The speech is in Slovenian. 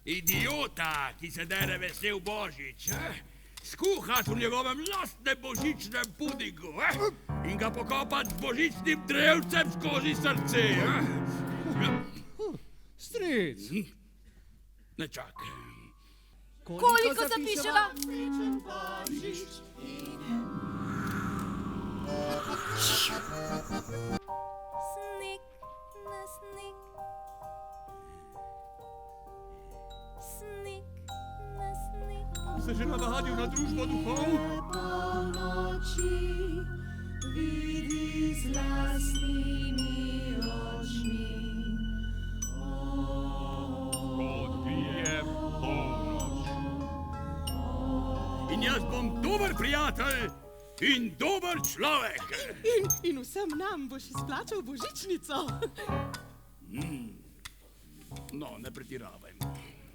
Idiota, ki se dere vesel Božič, skuhat v njegovem lastnem božičnem pudingu in ga pokopat z božičnim drevcem skozi srce. Stric, Ne čakaj. Koliko zapiševa? Snik na snik. Snik na snik. Se že navadil na družbo duhov? Polnoči vidi z lastnimi očmi. Kot bije polnoč. In jaz bom dober prijatelj in dober človek. In vsem nam boš izplačal božičnico. No, ne pretiravajmo.